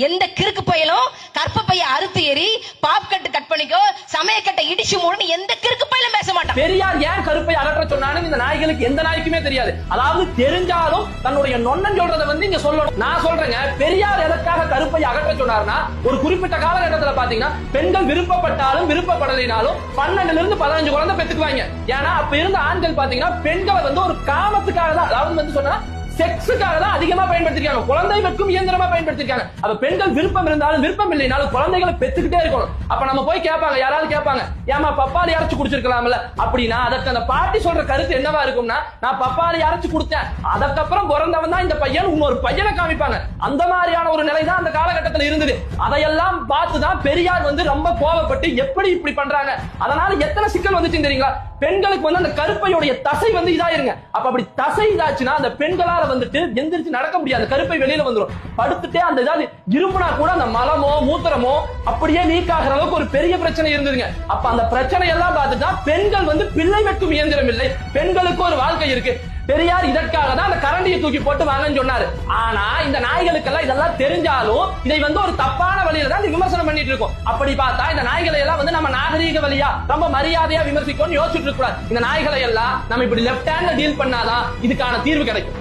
எந்த கிறுக்கு பையலும் கற்ப பைய அறுத்து எறி பாப்கட்டு கட் பண்ணிக்கோ சமயக்கட்டை இடிச்சு மூடுன்னு எந்த கிறுக்கு பையலும் பேச மாட்டான். பெரியார் ஏன் கருப்பை அகற்ற சொன்னாலும் இந்த நாய்களுக்கு எந்த நாய்க்குமே தெரியாது. அதாவது தெரிஞ்சாலும் தன்னுடைய நொண்ணன் சொல்றதை இங்க சொல்லணும். நான் சொல்றேங்க, பெரியார் எதற்காக கருப்பை அகற்ற சொன்னார்னா, ஒரு குறிப்பிட்ட காலகட்டத்தில் பாத்தீங்கன்னா பெண்கள் விருப்பப்பட்டாலும் விருப்பப்படலைனாலும் 12 இருந்து 15 குழந்தை பெத்துக்குவாங்க. ஏன்னா அப்ப இருந்த ஆண்கள் பாத்தீங்கன்னா பெண்களை ஒரு காமத்துக்காக தான், அதாவது சொன்னா செக்ஸுக்காக தான் அதிகமா பயன்படுத்திருக்காங்க. குழந்தை பெற்றும் இயந்திரமா பயன்படுத்திருக்காங்க. அப்ப பெண்கள் விருப்பம் இருந்தாலும் விருப்பம் இல்லைனாலும் குழந்தைகளை பெத்துக்கிட்டே இருக்கணும். அப்ப நம்ம போய் கேட்பாங்க, யாராவது கேட்பாங்க, ஏமா பப்பாளி அரைச்சு குடிச்சிருக்கலாம்ல அப்படின்னா, அதற்கு அந்த பாட்டி சொல்ற கருத்து என்னவா இருக்கும்னா, நான் பப்பாளி அரைச்சு கொடுத்தேன், அதுக்கப்புறம் பிறந்தவன் தான் இந்த பையன், இன்னொரு பையனை காமிப்பாங்க. அந்த மாதிரியான ஒரு நிலை தான் அந்த காலகட்டத்தில் இருந்தது. அதையெல்லாம் பார்த்துதான் பெரியார் ரொம்ப கோபப்பட்டு எப்படி இப்படி பண்றாங்க. அதனால எத்தனை சிக்கல் வந்துச்சு தெரியுங்களா? பெண்களுக்கு அந்த கருப்பையுடைய தசை இதாயிருங்க. அப்ப அப்படி தசை இதாச்சுன்னா அந்த பெண்களால எந்திரிச்சு நடக்க முடியாது. கருப்பை வெளியில வந்துடும். படுத்துட்டே அந்த இதாவது இருமுனா கூட அந்த மலமோ மூத்திரமோ அப்படியே லீக் ஆகிற அளவுக்கு ஒரு பெரிய பிரச்சனை இருந்ததுங்க. அப்ப அந்த பிரச்சனை எல்லாம் பார்த்துட்டா பெண்கள் பிள்ளை வெட்டும் இயந்திரம் இல்லை, பெண்களுக்கு ஒரு வாழ்க்கை இருக்கு. பெரியார் இதற்காக தான் அந்த கரண்டியை தூக்கி போட்டு வாங்கன்னு சொன்னாரு. ஆனா இந்த நாய்களுக்கெல்லாம் இதெல்லாம் தெரிஞ்சாலும் இதை ஒரு தப்பான வழியில தான் விமர்சனம் பண்ணிட்டு இருக்கோம். அப்படி பார்த்தா இந்த நாய்களை எல்லாம் நம்ம நாகரீக வழியா ரொம்ப மரியாதையா விமர்சிக்கணும்னு யோசிச்சுட்டு இருக்க கூடாது. இந்த நாய்களை எல்லாம் நம்ம இப்படி லெப்ட் ஹேண்ட்ல டீல் பண்ணாதான் இதுக்கான தீர்வு கிடைக்கும்.